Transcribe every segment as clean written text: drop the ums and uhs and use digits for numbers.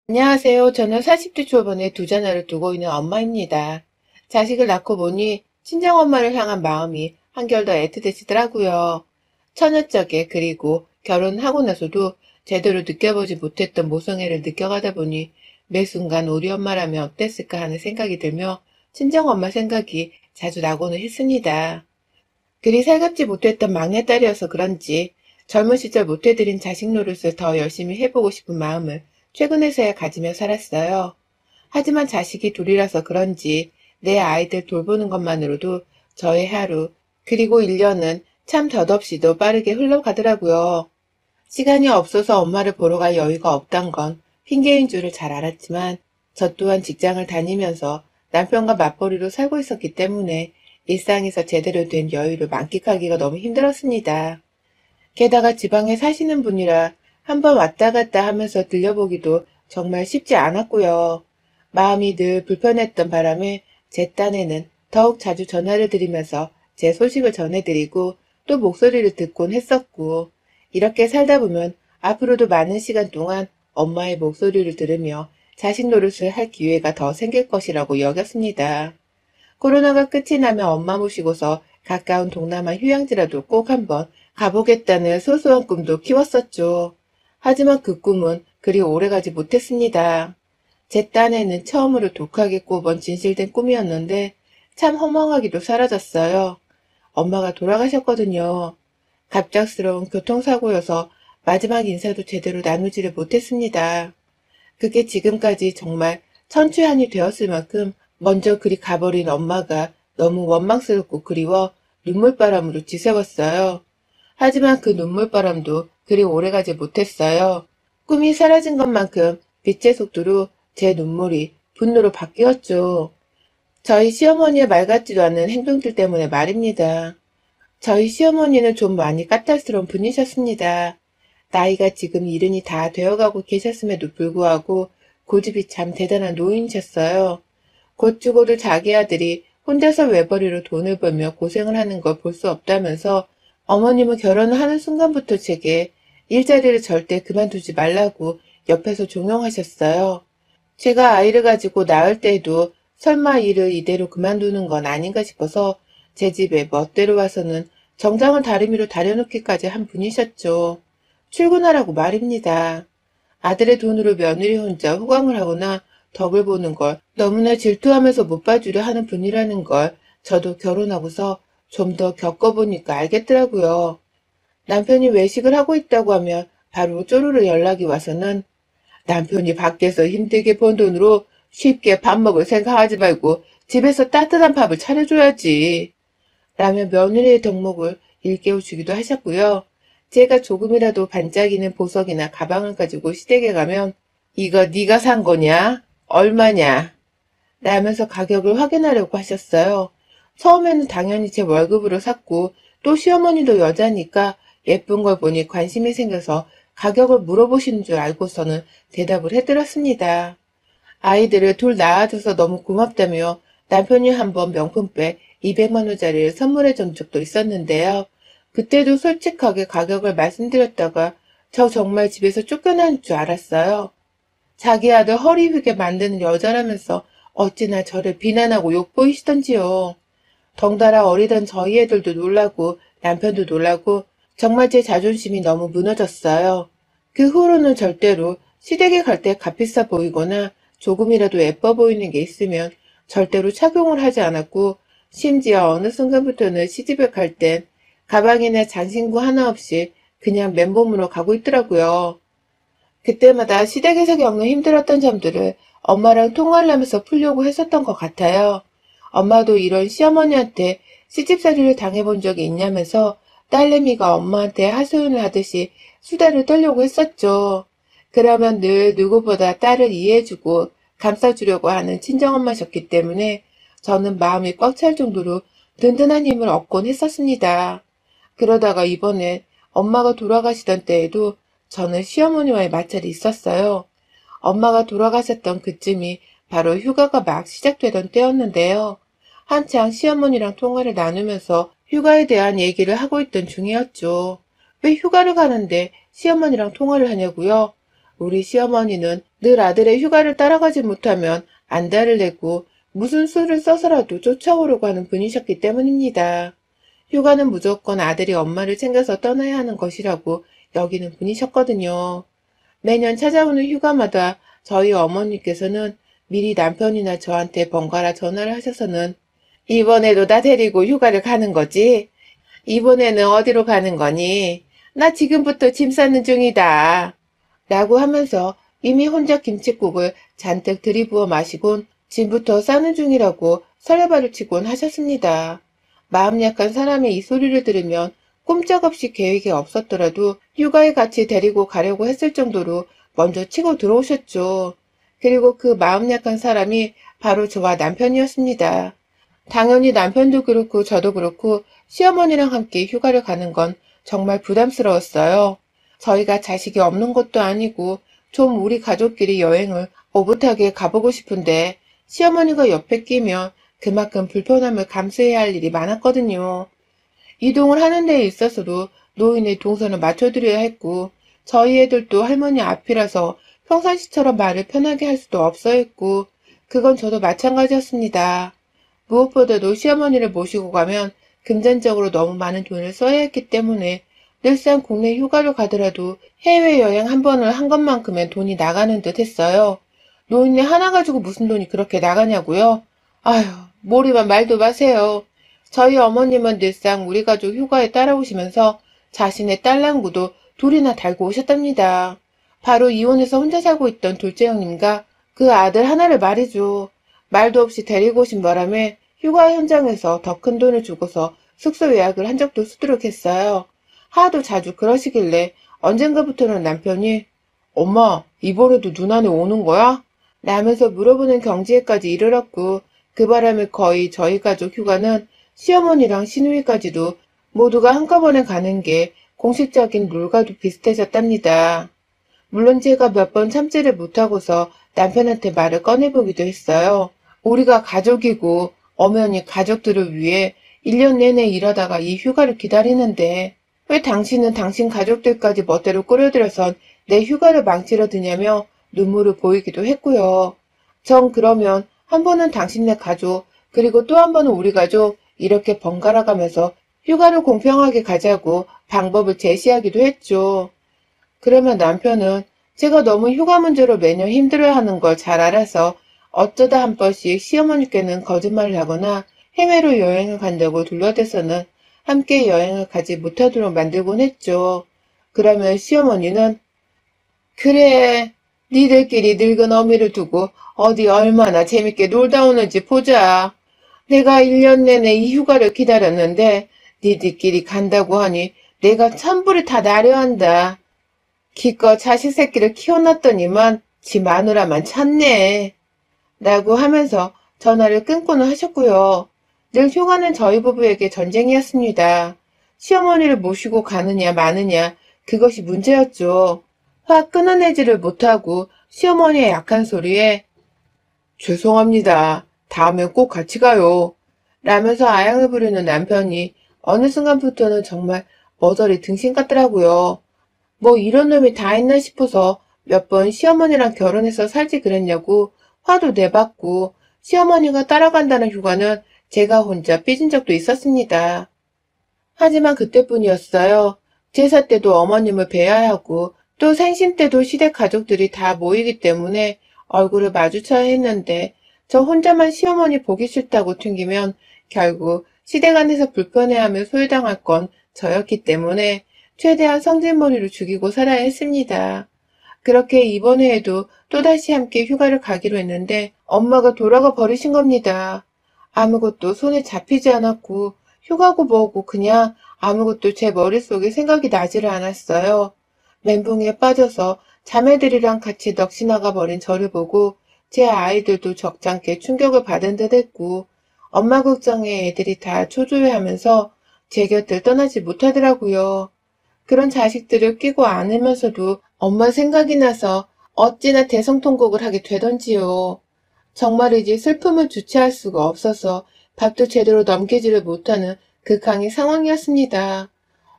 안녕하세요. 저는 40대 초반에 두 자녀를 두고 있는 엄마입니다. 자식을 낳고 보니 친정엄마를 향한 마음이 한결 더 애틋해지더라고요. 처녀적에 그리고 결혼하고 나서도 제대로 느껴보지 못했던 모성애를 느껴가다 보니 매 순간 우리 엄마라면 어땠을까 하는 생각이 들며 친정엄마 생각이 자주 나고는 했습니다. 그리 살갑지 못했던 막내딸이어서 그런지 젊은 시절 못해드린 자식 노릇을 더 열심히 해보고 싶은 마음을 최근에서야 가지며 살았어요. 하지만 자식이 둘이라서 그런지 내 아이들 돌보는 것만으로도 저의 하루, 그리고 1년은 참 덧없이도 빠르게 흘러가더라고요. 시간이 없어서 엄마를 보러 갈 여유가 없단 건 핑계인 줄을 잘 알았지만 저 또한 직장을 다니면서 남편과 맞벌이로 살고 있었기 때문에 일상에서 제대로 된 여유를 만끽하기가 너무 힘들었습니다. 게다가 지방에 사시는 분이라 한번 왔다 갔다 하면서 들려보기도 정말 쉽지 않았고요. 마음이 늘 불편했던 바람에 제 딴에는 더욱 자주 전화를 드리면서 제 소식을 전해드리고 또 목소리를 듣곤 했었고, 이렇게 살다 보면 앞으로도 많은 시간 동안 엄마의 목소리를 들으며 자식 노릇을 할 기회가 더 생길 것이라고 여겼습니다. 코로나가 끝이 나면 엄마 모시고서 가까운 동남아 휴양지라도 꼭 한번 가보겠다는 소소한 꿈도 키웠었죠. 하지만 그 꿈은 그리 오래가지 못했습니다. 제 딴에는 처음으로 독하게 꼽은 진실된 꿈이었는데 참 허망하기도 사라졌어요. 엄마가 돌아가셨거든요. 갑작스러운 교통사고여서 마지막 인사도 제대로 나누지를 못했습니다. 그게 지금까지 정말 천추한이 되었을 만큼 먼저 그리 가버린 엄마가 너무 원망스럽고 그리워 눈물바람으로 지새웠어요. 하지만 그 눈물바람도 그리 오래가지 못했어요. 꿈이 사라진 것만큼 빛의 속도로 제 눈물이 분노로 바뀌었죠. 저희 시어머니의 말 같지도 않은 행동들 때문에 말입니다. 저희 시어머니는 좀 많이 까탈스러운 분이셨습니다. 나이가 지금 70이 다 되어가고 계셨음에도 불구하고 고집이 참 대단한 노인이셨어요. 곧 죽어도 자기 아들이 혼자서 외벌이로 돈을 벌며 고생을 하는 걸 볼 수 없다면서 어머님은 결혼을 하는 순간부터 제게 일자리를 절대 그만두지 말라고 옆에서 종용하셨어요. 제가 아이를 가지고 낳을 때에도 설마 일을 이대로 그만두는 건 아닌가 싶어서 제 집에 멋대로 와서는 정장을 다리미로 다려놓기까지 한 분이셨죠. 출근하라고 말입니다. 아들의 돈으로 며느리 혼자 호강을 하거나 덕을 보는 걸 너무나 질투하면서 못 봐주려 하는 분이라는 걸 저도 결혼하고서 좀 더 겪어보니까 알겠더라고요. 남편이 외식을 하고 있다고 하면 바로 쪼르르 연락이 와서는 남편이 밖에서 힘들게 번 돈으로 쉽게 밥 먹을 생각하지 말고 집에서 따뜻한 밥을 차려줘야지. 라며 며느리의 덕목을 일깨워주기도 하셨고요. 제가 조금이라도 반짝이는 보석이나 가방을 가지고 시댁에 가면 이거 네가 산 거냐? 얼마냐? 라면서 가격을 확인하려고 하셨어요. 처음에는 당연히 제 월급으로 샀고 또 시어머니도 여자니까 예쁜 걸 보니 관심이 생겨서 가격을 물어보시는 줄 알고서는 대답을 해드렸습니다. 아이들을 둘 낳아줘서 너무 고맙다며 남편이 한번 명품백 200만 원짜리를 선물해 준 적도 있었는데요. 그때도 솔직하게 가격을 말씀드렸다가 저 정말 집에서 쫓겨나는 줄 알았어요. 자기 아들 허리 휘게 만드는 여자라면서 어찌나 저를 비난하고 욕보이시던지요. 덩달아 어리던 저희 애들도 놀라고 남편도 놀라고 정말 제 자존심이 너무 무너졌어요. 그 후로는 절대로 시댁에 갈 때 값비싸 보이거나 조금이라도 예뻐 보이는 게 있으면 절대로 착용을 하지 않았고 심지어 어느 순간부터는 시집에 갈 땐 가방이나 장신구 하나 없이 그냥 맨몸으로 가고 있더라고요. 그때마다 시댁에서 겪는 힘들었던 점들을 엄마랑 통화를 하면서 풀려고 했었던 것 같아요. 엄마도 이런 시어머니한테 시집살이를 당해본 적이 있냐면서 딸내미가 엄마한테 하소연을 하듯이 수다를 떨려고 했었죠. 그러면 늘 누구보다 딸을 이해해주고 감싸주려고 하는 친정엄마셨기 때문에 저는 마음이 꽉 찰 정도로 든든한 힘을 얻곤 했었습니다. 그러다가 이번엔 엄마가 돌아가시던 때에도 저는 시어머니와의 마찰이 있었어요. 엄마가 돌아가셨던 그쯤이 바로 휴가가 막 시작되던 때였는데요. 한창 시어머니랑 통화를 나누면서 휴가에 대한 얘기를 하고 있던 중이었죠. 왜 휴가를 가는데 시어머니랑 통화를 하냐고요? 우리 시어머니는 늘 아들의 휴가를 따라가지 못하면 안달을 내고 무슨 수를 써서라도 쫓아오려고 하는 분이셨기 때문입니다. 휴가는 무조건 아들이 엄마를 챙겨서 떠나야 하는 것이라고 여기는 분이셨거든요. 매년 찾아오는 휴가마다 저희 어머니께서는 미리 남편이나 저한테 번갈아 전화를 하셔서는 이번에도 나 데리고 휴가를 가는 거지? 이번에는 어디로 가는 거니? 나 지금부터 짐 싸는 중이다. 라고 하면서 이미 혼자 김칫국을 잔뜩 들이부어 마시곤 짐부터 싸는 중이라고 설레발을 치곤 하셨습니다. 마음 약한 사람의 이 소리를 들으면 꼼짝없이 계획이 없었더라도 휴가에 같이 데리고 가려고 했을 정도로 먼저 치고 들어오셨죠. 그리고 그 마음 약한 사람이 바로 저와 남편이었습니다. 당연히 남편도 그렇고 저도 그렇고 시어머니랑 함께 휴가를 가는 건 정말 부담스러웠어요. 저희가 자식이 없는 것도 아니고 좀 우리 가족끼리 여행을 오붓하게 가보고 싶은데 시어머니가 옆에 끼면 그만큼 불편함을 감수해야 할 일이 많았거든요. 이동을 하는 데에 있어서도 노인의 동선을 맞춰드려야 했고 저희 애들도 할머니 앞이라서 평상시처럼 말을 편하게 할 수도 없어 했고 그건 저도 마찬가지였습니다. 무엇보다도 시어머니를 모시고 가면 금전적으로 너무 많은 돈을 써야 했기 때문에 늘상 국내 휴가를 가더라도 해외여행 한 번을 한 것만큼은 돈이 나가는 듯 했어요. 노인네 하나 가지고 무슨 돈이 그렇게 나가냐고요? 아휴, 몰입한 말도 마세요. 저희 어머님은 늘상 우리 가족 휴가에 따라오시면서 자신의 딸랑구도 둘이나 달고 오셨답니다. 바로 이혼해서 혼자 살고 있던 둘째 형님과 그 아들 하나를 말이죠. 말도 없이 데리고 오신 바람에 휴가 현장에서 더 큰 돈을 주고서 숙소 예약을 한 적도 수두룩했어요. 하도 자주 그러시길래 언젠가부터는 남편이 엄마, 이번에도 누나네 오는 거야? 라면서 물어보는 경지에까지 이르렀고 그 바람에 거의 저희 가족 휴가는 시어머니랑 시누이까지도 모두가 한꺼번에 가는 게 공식적인 룰과도 비슷해졌답니다. 물론 제가 몇 번 참지를 못하고서 남편한테 말을 꺼내보기도 했어요. 우리가 가족이고 엄연히 가족들을 위해 1년 내내 일하다가 이 휴가를 기다리는데 왜 당신은 당신 가족들까지 멋대로 끌어들여선 내 휴가를 망치려 드냐며 눈물을 보이기도 했고요. 전 그러면 한 번은 당신네 가족 그리고 또 한 번은 우리 가족 이렇게 번갈아 가면서 휴가를 공평하게 가자고 방법을 제시하기도 했죠. 그러면 남편은 제가 너무 휴가 문제로 매년 힘들어하는 걸 잘 알아서 어쩌다 한 번씩 시어머니께는 거짓말을 하거나 해외로 여행을 간다고 둘러대서는 함께 여행을 가지 못하도록 만들곤 했죠. 그러면 시어머니는 그래, 니들끼리 늙은 어미를 두고 어디 얼마나 재밌게 놀다 오는지 보자. 내가 1년 내내 이 휴가를 기다렸는데 니들끼리 간다고 하니 내가 천불이 다 나려한다. 기껏 자식 새끼를 키워놨더니만 지 마누라만 찾네. 라고 하면서 전화를 끊고는 하셨고요. 늘 휴가는 저희 부부에게 전쟁이었습니다. 시어머니를 모시고 가느냐 마느냐 그것이 문제였죠. 화 끊어내지를 못하고 시어머니의 약한 소리에 죄송합니다. 다음엔 꼭 같이 가요. 라면서 아양을 부리는 남편이 어느 순간부터는 정말 머저리 등신 같더라고요. 뭐 이런 놈이 다 있나 싶어서 몇 번 시어머니랑 결혼해서 살지 그랬냐고 화도 내봤고 시어머니가 따라간다는 휴가는 제가 혼자 삐진 적도 있었습니다. 하지만 그때뿐이었어요. 제사 때도 어머님을 뵈야 하고 또 생신 때도 시댁 가족들이 다 모이기 때문에 얼굴을 마주쳐야 했는데 저 혼자만 시어머니 보기 싫다고 튕기면 결국 시댁 안에서 불편해하며 소외당할 건 저였기 때문에 최대한 성질머리로 죽이고 살아야 했습니다. 그렇게 이번 해에도 또다시 함께 휴가를 가기로 했는데 엄마가 돌아가 버리신 겁니다. 아무것도 손에 잡히지 않았고 휴가고 뭐고 그냥 아무것도 제 머릿속에 생각이 나지를 않았어요. 멘붕에 빠져서 자매들이랑 같이 넋이 나가 버린 저를 보고 제 아이들도 적잖게 충격을 받은 듯 했고 엄마 걱정에 애들이 다 초조해하면서 제 곁을 떠나지 못하더라고요. 그런 자식들을 끼고 안으면서도 엄마 생각이 나서 어찌나 대성통곡을 하게 되던지요. 정말이지 슬픔을 주체할 수가 없어서 밥도 제대로 넘기지를 못하는 극강의 상황이었습니다.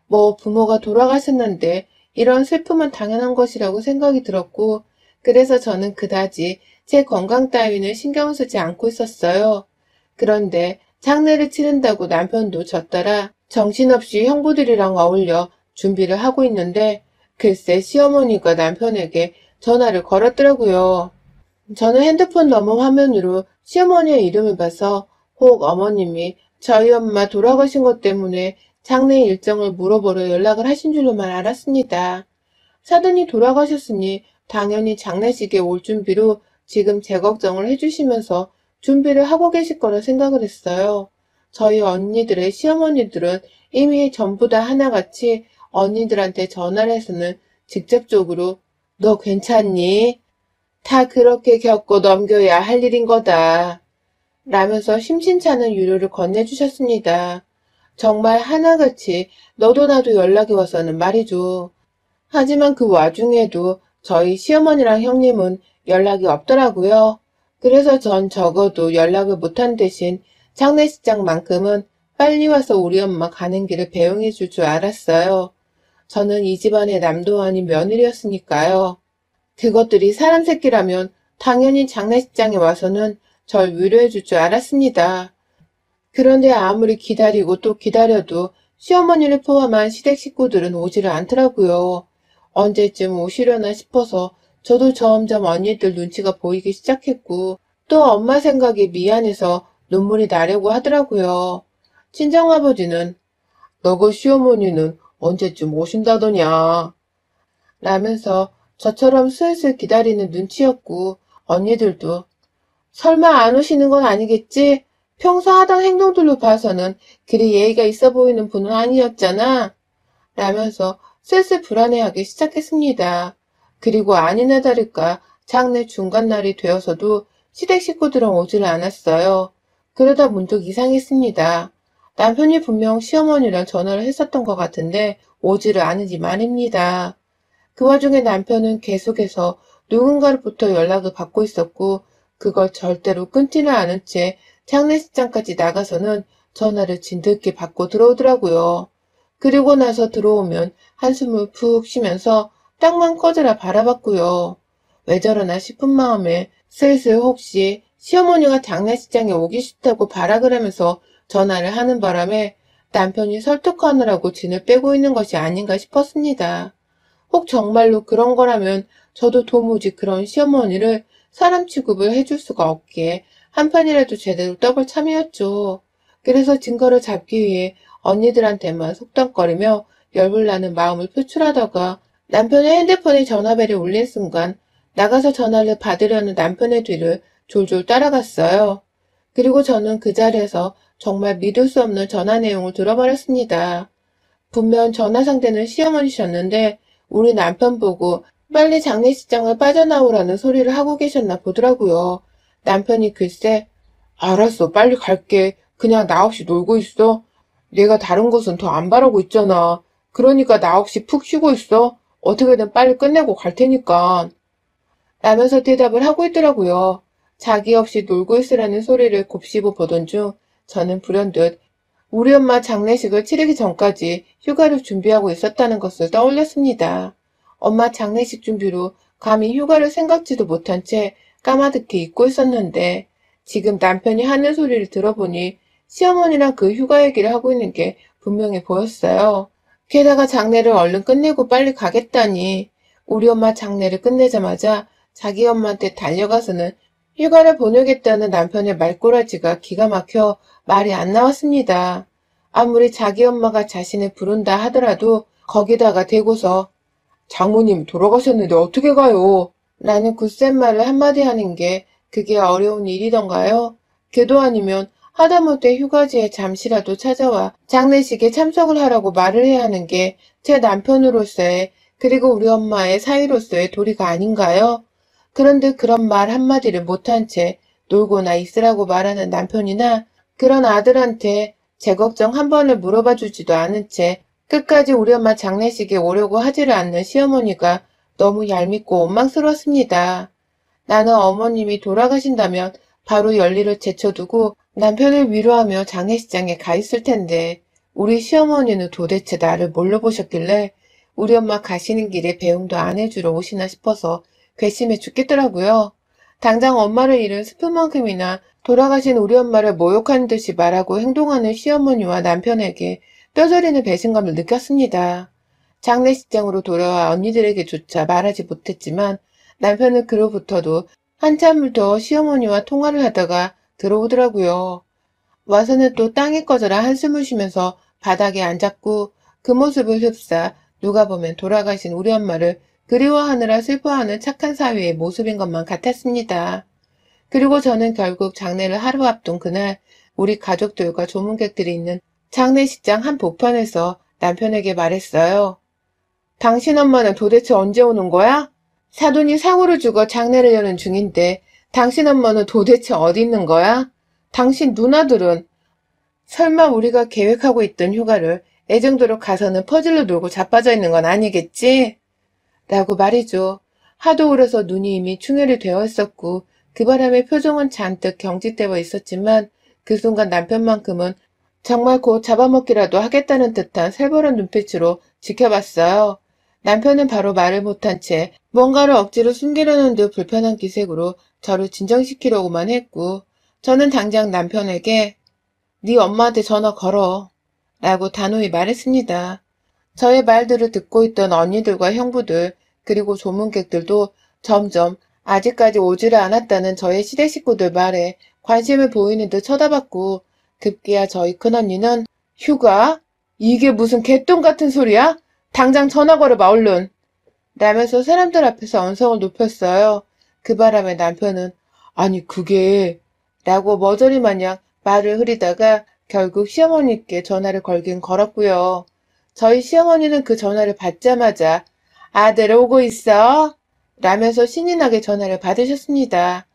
뭐 부모가 돌아가셨는데 이런 슬픔은 당연한 것이라고 생각이 들었고, 그래서 저는 그다지 제 건강 따위는 신경 쓰지 않고 있었어요. 그런데 장례를 치른다고 남편도 저 따라 정신없이 형부들이랑 어울려 준비를 하고 있는데, 글쎄 시어머니가 남편에게 전화를 걸었더라고요. 저는 핸드폰 너머 화면으로 시어머니의 이름을 봐서 혹 어머님이 저희 엄마 돌아가신 것 때문에 장례 일정을 물어보러 연락을 하신 줄로만 알았습니다. 사돈이 돌아가셨으니 당연히 장례식에 올 준비로 지금 제 걱정을 해주시면서 준비를 하고 계실 거라 생각을 했어요. 저희 언니들의 시어머니들은 이미 전부 다 하나같이 언니들한테 전화를 해서는 직접적으로 너 괜찮니? 다 그렇게 겪고 넘겨야 할 일인 거다. 라면서 심심찮은 위로를 건네주셨습니다. 정말 하나같이 너도 나도 연락이 와서는 말이죠. 하지만 그 와중에도 저희 시어머니랑 형님은 연락이 없더라고요. 그래서 전 적어도 연락을 못한 대신 장례식장만큼은 빨리 와서 우리 엄마 가는 길을 배웅해 줄 줄 알았어요. 저는 이 집안의 남도 아닌 며느리였으니까요. 그것들이 사람 새끼라면 당연히 장례식장에 와서는 절 위로해 줄 줄 알았습니다. 그런데 아무리 기다리고 또 기다려도 시어머니를 포함한 시댁 식구들은 오지를 않더라고요. 언제쯤 오시려나 싶어서 저도 점점 언니들 눈치가 보이기 시작했고, 또 엄마 생각이 미안해서 눈물이 나려고 하더라고요. 친정아버지는 너그 시어머니는 언제쯤 오신다더냐 라면서 저처럼 슬슬 기다리는 눈치였고, 언니들도 설마 안 오시는 건 아니겠지? 평소 하던 행동들로 봐서는 그리 예의가 있어 보이는 분은 아니었잖아. 라면서 슬슬 불안해하기 시작했습니다. 그리고 아니나 다를까 장례 중간날이 되어서도 시댁 식구들은 오지를 않았어요. 그러다 문득 이상했습니다. 남편이 분명 시어머니랑 전화를 했었던 것 같은데 오지를 않으니 말입니다. 그 와중에 남편은 계속해서 누군가로부터 연락을 받고 있었고, 그걸 절대로 끊지는 않은 채 장례식장까지 나가서는 전화를 진득히 받고 들어오더라고요. 그리고 나서 들어오면 한숨을 푹 쉬면서 땅만 꺼져라 바라봤고요. 왜 저러나 싶은 마음에 슬슬 혹시 시어머니가 장례식장에 오기 싫다고 발악을 하면서 전화를 하는 바람에 남편이 설득하느라고 진을 빼고 있는 것이 아닌가 싶었습니다. 혹 정말로 그런 거라면 저도 도무지 그런 시어머니를 사람 취급을 해줄 수가 없기에 한 판이라도 제대로 떠볼 참이었죠. 그래서 증거를 잡기 위해 언니들한테만 속닥거리며 열불나는 마음을 표출하다가 남편의 핸드폰에 전화벨이 울린 순간 나가서 전화를 받으려는 남편의 뒤를 졸졸 따라갔어요. 그리고 저는 그 자리에서 정말 믿을 수 없는 전화 내용을 들어버렸습니다. 분명 전화 상대는 시어머니셨는데 우리 남편 보고 빨리 장례식장을 빠져나오라는 소리를 하고 계셨나 보더라고요. 남편이 글쎄 알았어 빨리 갈게. 그냥 나 없이 놀고 있어. 내가 다른 곳은 더 안 바라고 있잖아. 그러니까 나 없이 푹 쉬고 있어. 어떻게든 빨리 끝내고 갈 테니까. 라면서 대답을 하고 있더라고요. 자기 없이 놀고 있으라는 소리를 곱씹어 보던 중 저는 불현듯 우리 엄마 장례식을 치르기 전까지 휴가를 준비하고 있었다는 것을 떠올렸습니다. 엄마 장례식 준비로 감히 휴가를 생각지도 못한 채 까마득히 잊고 있었는데 지금 남편이 하는 소리를 들어보니 시어머니랑 그 휴가 얘기를 하고 있는 게 분명해 보였어요. 게다가 장례를 얼른 끝내고 빨리 가겠다니 우리 엄마 장례를 끝내자마자 자기 엄마한테 달려가서는 휴가를 보내겠다는 남편의 말꼬라지가 기가 막혀 말이 안 나왔습니다. 아무리 자기 엄마가 자신을 부른다 하더라도 거기다가 대고서 장모님 돌아가셨는데 어떻게 가요? 라는 굳센 말을 한마디 하는 게 그게 어려운 일이던가요? 걔도 아니면 하다못해 휴가지에 잠시라도 찾아와 장례식에 참석을 하라고 말을 해야 하는 게 제 남편으로서의 그리고 우리 엄마의 사위로서의 도리가 아닌가요? 그런데 그런 말 한마디를 못한 채 놀고나 있으라고 말하는 남편이나 그런 아들한테 제 걱정 한 번을 물어봐 주지도 않은 채 끝까지 우리 엄마 장례식에 오려고 하지를 않는 시어머니가 너무 얄밉고 원망스러웠습니다. 나는 어머님이 돌아가신다면 바로 연리를 제쳐두고 남편을 위로하며 장례식장에 가 있을 텐데 우리 시어머니는 도대체 나를 뭘로 보셨길래 우리 엄마 가시는 길에 배웅도 안 해주러 오시나 싶어서 괘씸해 죽겠더라고요. 당장 엄마를 잃은 슬픔만큼이나 돌아가신 우리 엄마를 모욕하는 듯이 말하고 행동하는 시어머니와 남편에게 뼈저리는 배신감을 느꼈습니다. 장례식장으로 돌아와 언니들에게조차 말하지 못했지만 남편은 그로부터도 한참을 더 시어머니와 통화를 하다가 들어오더라고요. 와서는 또 땅이 꺼져라 한숨을 쉬면서 바닥에 앉았고 그 모습을 흡사 누가 보면 돌아가신 우리 엄마를 그리워하느라 슬퍼하는 착한 사위의 모습인 것만 같았습니다. 그리고 저는 결국 장례를 하루 앞둔 그날 우리 가족들과 조문객들이 있는 장례식장 한 복판에서 남편에게 말했어요. 당신 엄마는 도대체 언제 오는 거야? 사돈이 사고를 죽어 장례를 여는 중인데 당신 엄마는 도대체 어디 있는 거야? 당신 누나들은 설마 우리가 계획하고 있던 휴가를 애정도로 가서는 퍼즐로 놀고 자빠져 있는 건 아니겠지? 라고 말이죠. 하도 울어서 눈이 이미 충혈이 되어 있었고 그 바람에 표정은 잔뜩 경직되어 있었지만 그 순간 남편만큼은 정말 곧 잡아먹기라도 하겠다는 듯한 살벌한 눈빛으로 지켜봤어요. 남편은 바로 말을 못한 채 뭔가를 억지로 숨기려는 듯 불편한 기색으로 저를 진정시키려고만 했고 저는 당장 남편에게 네 엄마한테 전화 걸어 라고 단호히 말했습니다. 저의 말들을 듣고 있던 언니들과 형부들 그리고 조문객들도 점점 아직까지 오지를 않았다는 저의 시댁 식구들 말에 관심을 보이는 듯 쳐다봤고 급기야 저희 큰언니는 휴가? 이게 무슨 개똥 같은 소리야? 당장 전화 걸어봐 얼른 라면서 사람들 앞에서 언성을 높였어요. 그 바람에 남편은 아니 그게 라고 머저리 마냥 말을 흐리다가 결국 시어머니께 전화를 걸긴 걸었고요. 저희 시어머니는 그 전화를 받자마자 아들 오고 있어? 라면서 신이 나게 전화를 받으셨습니다.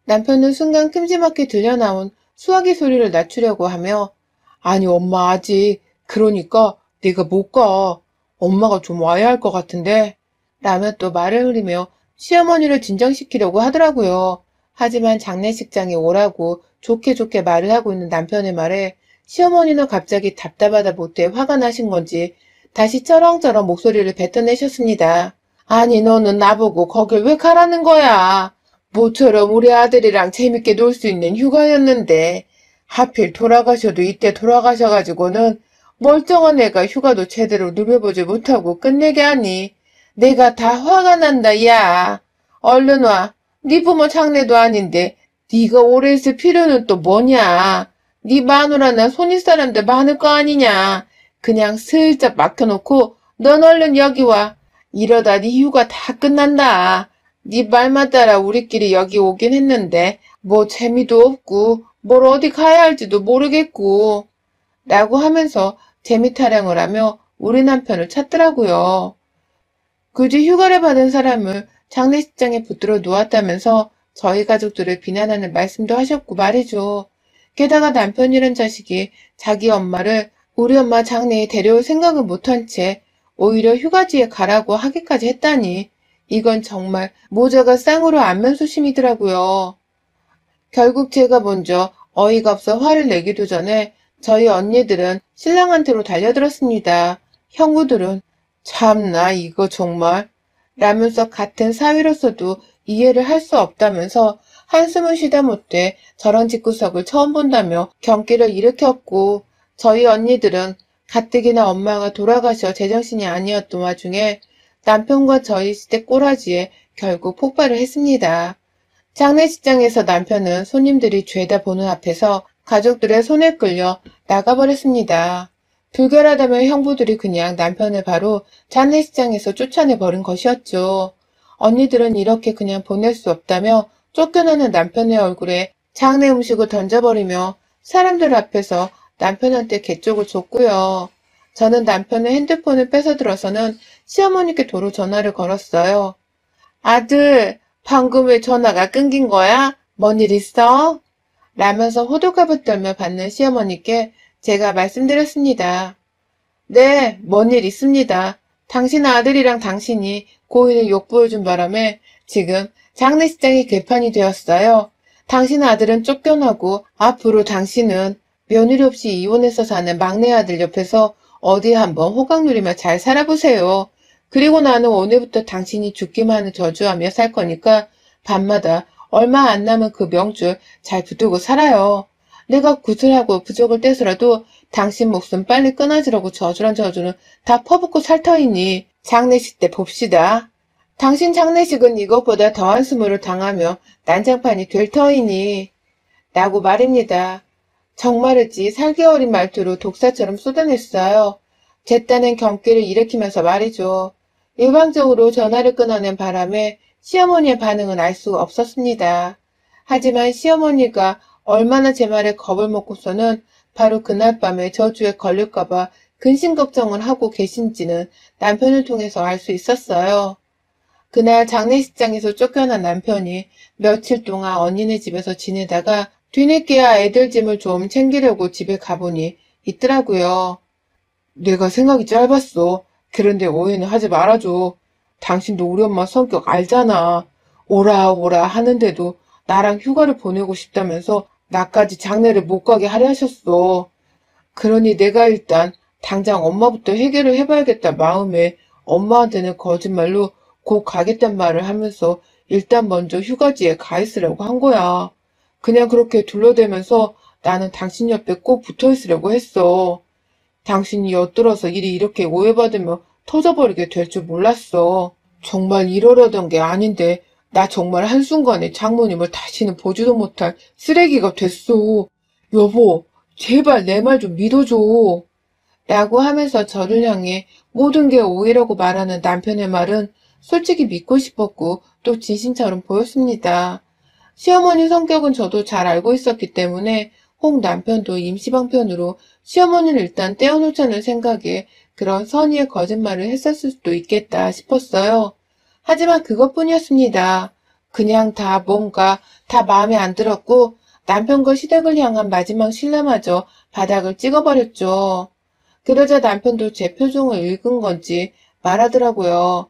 남편은 순간 큼지막히 들려나온 수화기 소리를 낮추려고 하며 아니 엄마 아직 그러니까 내가 못 가. 엄마가 좀 와야 할 것 같은데 라며 또 말을 흐리며 시어머니를 진정시키려고 하더라고요. 하지만 장례식장에 오라고 좋게 말을 하고 있는 남편의 말에 시어머니는 갑자기 답답하다 못해 화가 나신 건지 다시 쩌렁쩌렁 목소리를 뱉어내셨습니다. 아니 너는 나보고 거길 왜 가라는 거야? 모처럼 우리 아들이랑 재밌게 놀 수 있는 휴가였는데 하필 돌아가셔도 이때 돌아가셔가지고는 멀쩡한 애가 휴가도 제대로 누려보지 못하고 끝내게 하니 내가 다 화가 난다 야. 얼른 와. 네 부모 장례도 아닌데 네가 오래 있을 필요는 또 뭐냐. 네 마누라나 손윗 사람들 많을 거 아니냐. 그냥 슬쩍 막혀놓고 넌 얼른 여기 와. 이러다 네 휴가 다 끝난다. 네 말만 따라 우리끼리 여기 오긴 했는데 뭐 재미도 없고 뭘 어디 가야 할지도 모르겠고 라고 하면서 재미 타령을 하며 우리 남편을 찾더라고요. 굳이 휴가를 받은 사람을 장례식장에 붙들어 놓았다면서 저희 가족들을 비난하는 말씀도 하셨고 말이죠. 게다가 남편이란 자식이 자기 엄마를 우리 엄마 장례에 데려올 생각은 못한 채 오히려 휴가지에 가라고 하기까지 했다니 이건 정말 모자가 쌍으로 안면수심이더라고요. 결국 제가 먼저 어이가 없어 화를 내기도 전에 저희 언니들은 신랑한테로 달려들었습니다. 형부들은 참나 이거 정말 라면서 같은 사위로서도 이해를 할 수 없다면서 한숨을 쉬다 못해 저런 집구석을 처음 본다며 경기를 일으켰고 저희 언니들은 가뜩이나 엄마가 돌아가셔 제정신이 아니었던 와중에 남편과 저희 시댁 꼬라지에 결국 폭발을 했습니다. 장례식장에서 남편은 손님들이 죄다 보는 앞에서 가족들의 손에 끌려 나가버렸습니다. 불결하다며 형부들이 그냥 남편을 바로 장례식장에서 쫓아내버린 것이었죠. 언니들은 이렇게 그냥 보낼 수 없다며 쫓겨나는 남편의 얼굴에 장례 음식을 던져버리며 사람들 앞에서 남편한테 개쪽을 줬고요. 저는 남편의 핸드폰을 뺏어들어서는 시어머니께 도로 전화를 걸었어요. 아들, 방금 왜 전화가 끊긴 거야? 뭔 일 있어? 라면서 호들갑을 떨며 받는 시어머니께 제가 말씀드렸습니다. 네, 뭔 일 있습니다. 당신 아들이랑 당신이 고인을 욕보여준 바람에 지금 장례식장이 개판이 되었어요. 당신 아들은 쫓겨나고 앞으로 당신은 며느리 없이 이혼해서 사는 막내 아들 옆에서 어디 한번 호강 누리며 잘 살아보세요. 그리고 나는 오늘부터 당신이 죽기만 하는 저주하며 살 거니까 밤마다 얼마 안 남은 그 명줄 잘 붙들고 살아요. 내가 구슬하고 부적을 떼서라도 당신 목숨 빨리 끊어지라고 저주란 저주는 다 퍼붓고 살 터이니 장례식 때 봅시다. 당신 장례식은 이것보다 더한 수모를 당하며 난장판이 될 터이니 라고 말입니다. 정말이지 살기 어린 말투로 독사처럼 쏟아냈어요. 제 딴엔 경기를 일으키면서 말이죠. 일방적으로 전화를 끊어낸 바람에 시어머니의 반응은 알 수가 없었습니다. 하지만 시어머니가 얼마나 제 말에 겁을 먹고서는 바로 그날 밤에 저주에 걸릴까봐 근심 걱정을 하고 계신지는 남편을 통해서 알 수 있었어요. 그날 장례식장에서 쫓겨난 남편이 며칠 동안 언니네 집에서 지내다가 뒤늦게야 애들 짐을 좀 챙기려고 집에 가보니 있더라고요. 내가 생각이 짧았어. 그런데 오해는 하지 말아줘. 당신도 우리 엄마 성격 알잖아. 오라 오라 하는데도 나랑 휴가를 보내고 싶다면서 나까지 장례를 못 가게 하려 하셨어. 그러니 내가 일단 당장 엄마부터 해결을 해봐야겠다 마음에 엄마한테는 거짓말로 곧 가겠단 말을 하면서 일단 먼저 휴가지에 가 있으려고 한 거야. 그냥 그렇게 둘러대면서 나는 당신 옆에 꼭 붙어 있으려고 했어. 당신이 엿들어서 일이 이렇게 오해받으며 터져버리게 될 줄 몰랐어. 정말 이러려던 게 아닌데 나 정말 한순간에 장모님을 다시는 보지도 못할 쓰레기가 됐어. 여보, 제발 내 말 좀 믿어줘. 라고 하면서 저를 향해 모든 게 오해라고 말하는 남편의 말은 솔직히 믿고 싶었고 또 진심처럼 보였습니다. 시어머니 성격은 저도 잘 알고 있었기 때문에 혹 남편도 임시방편으로 시어머니를 일단 떼어놓자는 생각에 그런 선의의 거짓말을 했었을 수도 있겠다 싶었어요. 하지만 그것뿐이었습니다. 그냥 다 뭔가 다 마음에 안 들었고 남편과 시댁을 향한 마지막 신뢰마저 바닥을 찍어버렸죠. 그러자 남편도 제 표정을 읽은 건지 말하더라고요.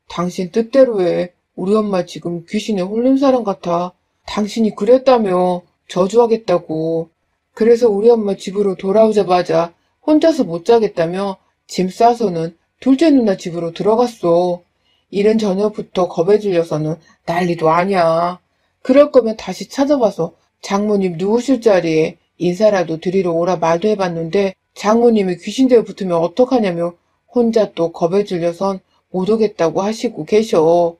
당신 뜻대로 해. 우리 엄마 지금 귀신에 홀린 사람 같아. 당신이 그랬다며 저주하겠다고. 그래서 우리 엄마 집으로 돌아오자마자 혼자서 못 자겠다며 짐 싸서는 둘째 누나 집으로 들어갔어. 이른 저녁부터 겁에 질려서는 난리도 아니야. 그럴 거면 다시 찾아봐서 장모님 누우실 자리에 인사라도 드리러 오라 말도 해봤는데 장모님이 귀신대에 붙으면 어떡하냐며 혼자 또 겁에 질려선 못 오겠다고 하시고 계셔.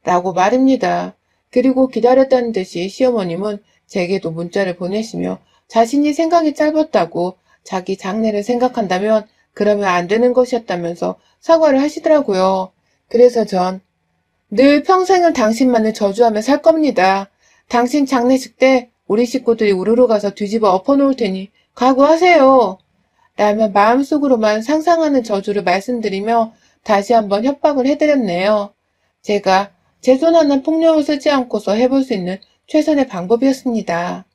라고 말입니다. 그리고 기다렸다는 듯이 시어머님은 제게도 문자를 보내시며 자신이 생각이 짧았다고 자기 장래를 생각한다면 그러면 안 되는 것이었다면서 사과를 하시더라고요. 그래서 전 늘 평생을 당신만을 저주하며 살 겁니다. 당신 장례식 때 우리 식구들이 우르르 가서 뒤집어 엎어놓을 테니 각오하세요. 라며 마음속으로만 상상하는 저주를 말씀드리며 다시 한번 협박을 해드렸네요. 제가 제 손 하나 폭력을 쓰지 않고서 해볼 수 있는 최선의 방법이었습니다.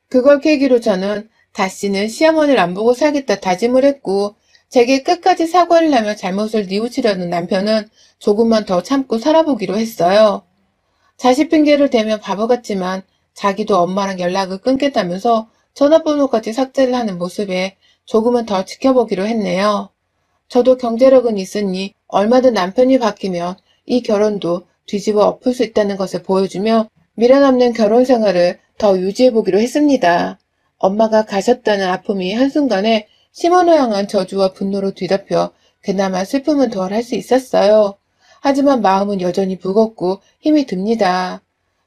그걸 계기로 저는 다시는 시어머니를 안 보고 살겠다 다짐을 했고 제게 끝까지 사과를 하며 잘못을 뉘우치려는 남편은 조금만 더 참고 살아보기로 했어요. 자식 핑계를 대며 바보 같지만 자기도 엄마랑 연락을 끊겠다면서 전화번호까지 삭제를 하는 모습에 조금은 더 지켜보기로 했네요. 저도 경제력은 있으니 얼마든 남편이 바뀌면 이 결혼도 뒤집어 엎을 수 있다는 것을 보여주며 미련 없는 결혼 생활을 더 유지해보기로 했습니다. 엄마가 가셨다는 아픔이 한순간에 시몬을 향한 저주와 분노로 뒤덮여 그나마 슬픔은 덜 할 수 있었어요. 하지만 마음은 여전히 무겁고 힘이 듭니다.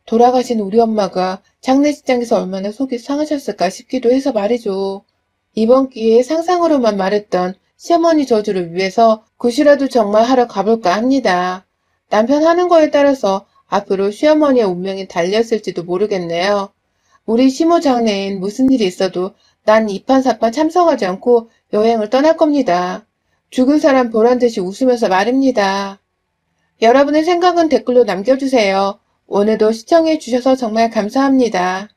돌아가신 우리 엄마가 장례식장에서 얼마나 속이 상하셨을까 싶기도 해서 말이죠. 이번 기회에 상상으로만 말했던 시어머니 저주를 위해서 굿이라도 정말 하러 가볼까 합니다. 남편 하는 거에 따라서 앞으로 시어머니의 운명이 달렸을지도 모르겠네요. 우리 시모 장래엔 무슨 일이 있어도 난 이판사판 참석하지 않고 여행을 떠날 겁니다. 죽은 사람 보란듯이 웃으면서 말입니다. 여러분의 생각은 댓글로 남겨주세요. 오늘도 시청해주셔서 정말 감사합니다.